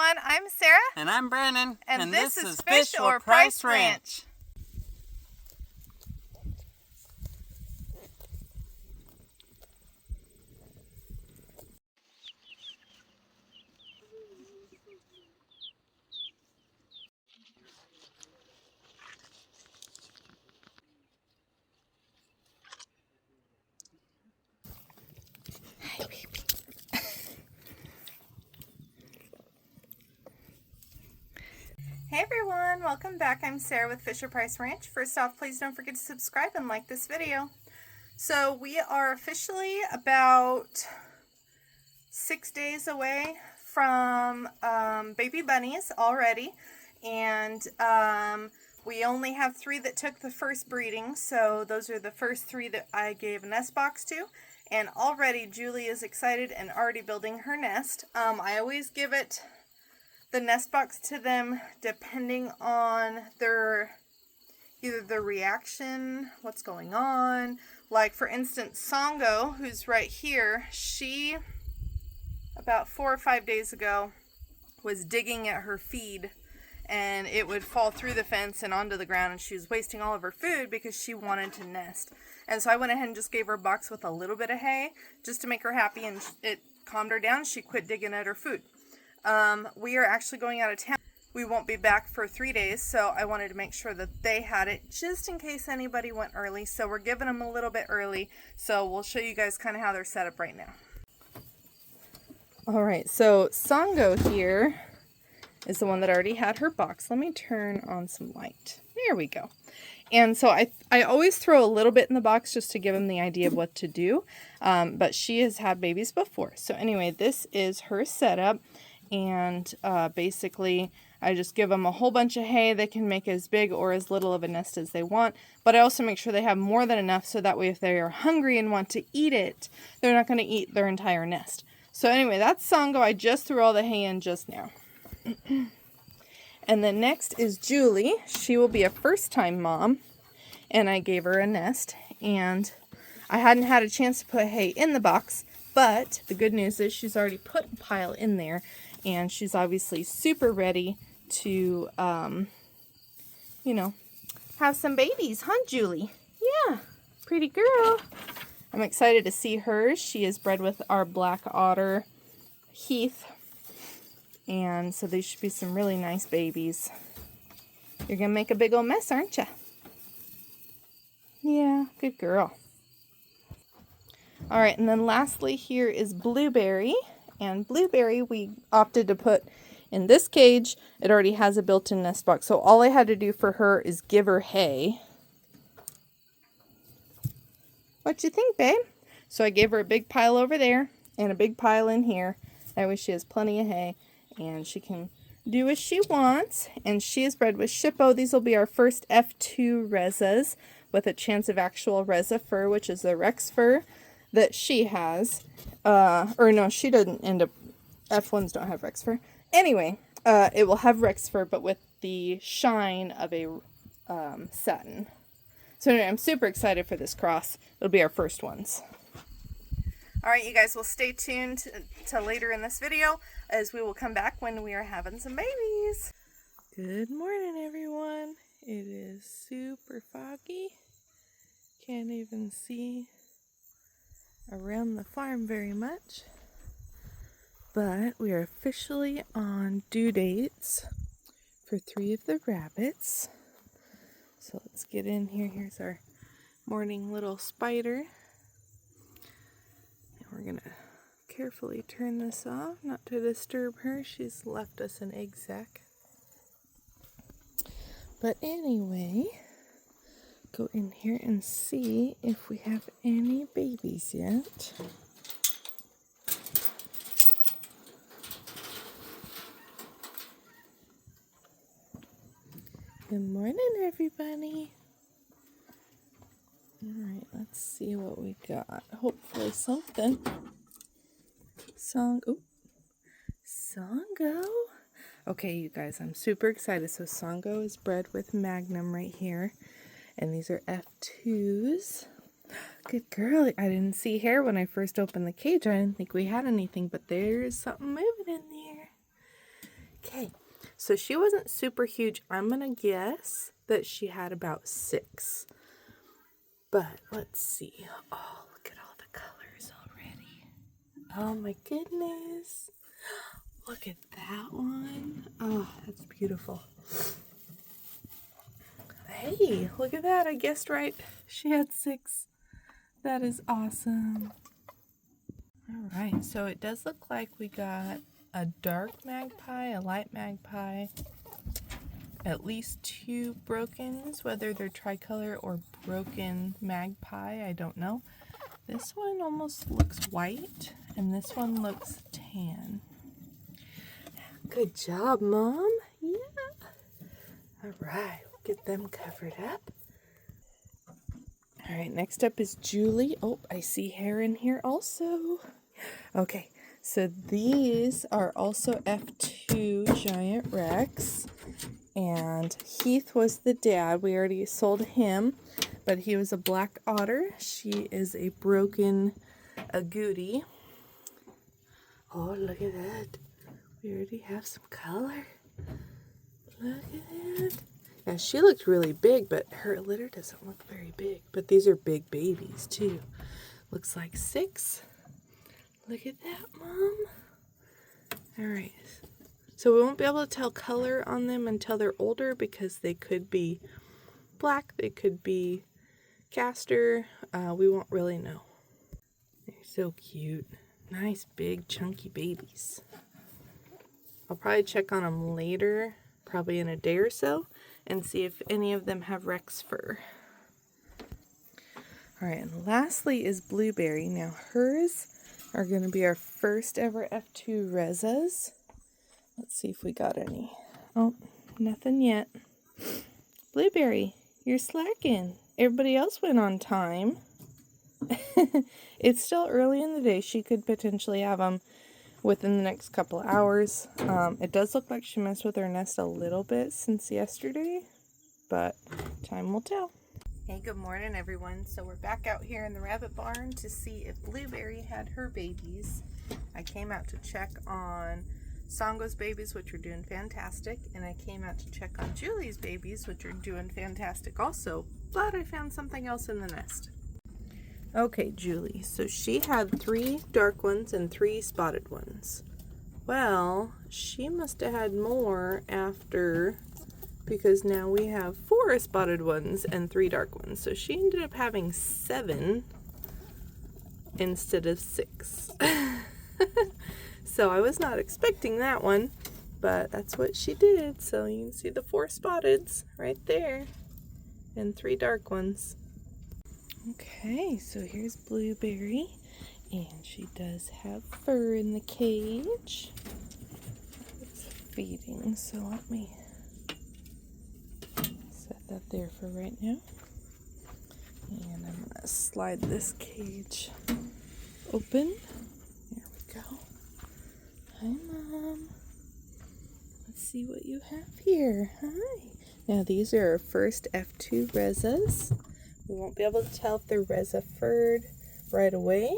everyone, I'm Sarah. And I'm Brandon. And this is Fish or Price Ranch. Hi, baby. Hey everyone, welcome back. I'm Sarah with Fish or Price Ranch. First off, please don't forget to subscribe and like this video. So we are officially about 6 days away from baby bunnies already, and we only have 3 that took the first breeding, so those are the first 3 that I gave a nest box to. And already Julie is excited and already building her nest. I always give it the nest box to them depending on either their reaction, what's going on. Like for instance, Songo, who's right here, she about 4 or 5 days ago was digging at her feed, and it would fall through the fence and onto the ground, and she was wasting all of her food because she wanted to nest. And so I went ahead and just gave her a box with a little bit of hay just to make her happy, and it calmed her down. She quit digging at her food. We are actually going out of town. We won't be back for 3 days, so I wanted to make sure that they had it just in case anybody went early. So we're giving them a little bit early, so we'll show you guys kind of how they're set up right now. Alright, so Songo here is the one that already had her box. Let me turn on some light. There we go. And so I always throw a little bit in the box just to give them the idea of what to do. But she has had babies before. So anyway, this is her setup. And basically, I just give them a whole bunch of hay. They can make as big or as little of a nest as they want. But I also make sure they have more than enough so that way if they are hungry and want to eat it, they're not going to eat their entire nest. So anyway, that's Songo. I just threw all the hay in just now. And then next is Julie. She will be a first-time mom, and I gave her a nest. And I hadn't had a chance to put hay in the box, but the good news is she's already put a pile in there, and she's obviously super ready to, you know, have some babies, huh, Julie? Yeah, pretty girl. I'm excited to see her. She is bred with our black otter, Heath. And so these should be some really nice babies. You're going to make a big old mess, aren't you? Yeah, good girl. Alright, and then lastly here is Blueberry. And Blueberry we opted to put in this cage. It already has a built-in nest box. So all I had to do for her is give her hay. What you think, babe? So I gave her a big pile over there and a big pile in here. That way she has plenty of hay. And she can do as she wants. And she is bred with Shippo. These will be our first F2 Rezas with a chance of actual Reza fur, which is the Rex fur that she has. Or no, she doesn't end up... F1s don't have Rex fur. Anyway, it will have Rex fur, but with the shine of a satin. So anyway, I'm super excited for this cross. It'll be our first ones. Alright, you guys will stay tuned to later in this video as we will come back when we are having some babies. Good morning, everyone. It is super foggy. Can't even see around the farm very much. But we are officially on due dates for 3 of the rabbits. So let's get in here. Here's our morning little spider. We're going to carefully turn this off, not to disturb her. She's left us an egg sac. But anyway, go in here and see if we have any babies yet. Good morning, everybody. Alright, let's see what we got. Hopefully something. Songo. Okay, you guys, I'm super excited. So Songo is bred with Magnum right here. And these are F2s. Good girl. I didn't see hair when I first opened the cage. I didn't think we had anything, but there's something moving in there. Okay, so she wasn't super huge. I'm going to guess that she had about 6. But let's see. Oh, look at all the colors already. Oh my goodness. Look at that one. Oh, that's beautiful. Hey, look at that. I guessed right. She had 6. That is awesome. All right, so it does look like we got a dark magpie, a light magpie, at least 2 brokens, whether they're tricolor or broken magpie, I don't know. This one almost looks white, and this one looks tan. Good job, Mom. Yeah. All right, we'll get them covered up. All right, next up is Julie. Oh, I see hair in here also. Okay, so these are also F2 Giant Rex. And Heath was the dad. We already sold him, but he was a black otter. She is a broken agouti. Oh, look at that. We already have some color. Look at that. Yeah, she looked really big, but her litter doesn't look very big. But these are big babies, too. Looks like 6. Look at that, Mom. All right. So we won't be able to tell color on them until they're older because they could be black, they could be caster. We won't really know. They're so cute. Nice, big, chunky babies. I'll probably check on them later, probably in a day or so, and see if any of them have Rex fur. All right, and lastly is Blueberry. Now hers are going to be our first ever F2 Rezas. Let's see if we got any. Oh, nothing yet. Blueberry, you're slacking. Everybody else went on time. It's still early in the day. She could potentially have them within the next couple hours. It does look like she messed with her nest a little bit since yesterday, but time will tell. Hey, good morning, everyone. So we're back out here in the rabbit barn to see if Blueberry had her babies. I came out to check on Songo's babies, which are doing fantastic, and I came out to check on Julie's babies, which are doing fantastic also, but I found something else in the nest. Okay, Julie, so she had 3 dark ones and 3 spotted ones. Well, she must have had more after, because now we have 4 spotted ones and 3 dark ones. So she ended up having 7 instead of 6. So I was not expecting that one, but that's what she did. So you can see the 4 spotteds right there and 3 dark ones. Okay, so here's Blueberry, and she does have fur in the cage. It's feeding, so let me set that there for right now. And I'm going to slide this cage open. There we go. Hi, Mom. Let's see what you have here. Hi. Now, these are our first F2 Rezas. We won't be able to tell if they're Reza furred right away.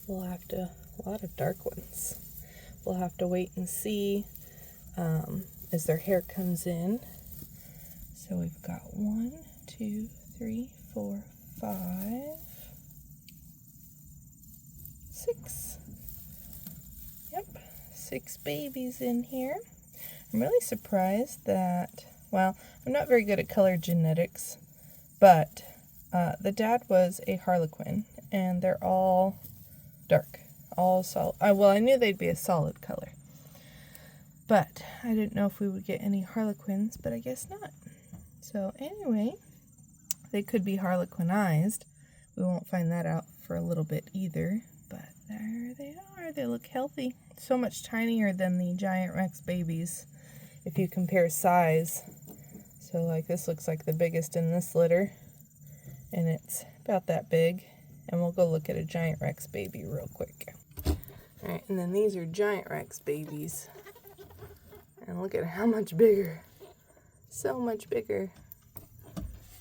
We'll have to, a lot of dark ones. We'll have to wait and see as their hair comes in. So we've got 1, 2, 3, 4, 5, 6. Yep, 6 babies in here. I'm really surprised that, well, I'm not very good at color genetics, but the dad was a Harlequin, and they're all dark, all solid. Well, I knew they'd be a solid color, but I didn't know if we would get any Harlequins, but I guess not. So anyway, they could be Harlequinized. We won't find that out for a little bit either, but there they are. They look healthy. So much tinier than the Giant Rex babies if you compare size. So like this looks like the biggest in this litter, and it's about that big. And we'll go look at a Giant Rex baby real quick. Alright, and then these are Giant Rex babies. And look at how much bigger. So much bigger.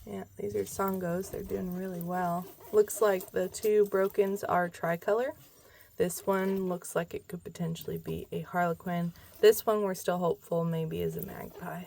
Yeah, these are Songos. They're doing really well. Looks like the 2 brokens are tricolor. This one looks like it could potentially be a harlequin. This one we're still hopeful maybe is a magpie.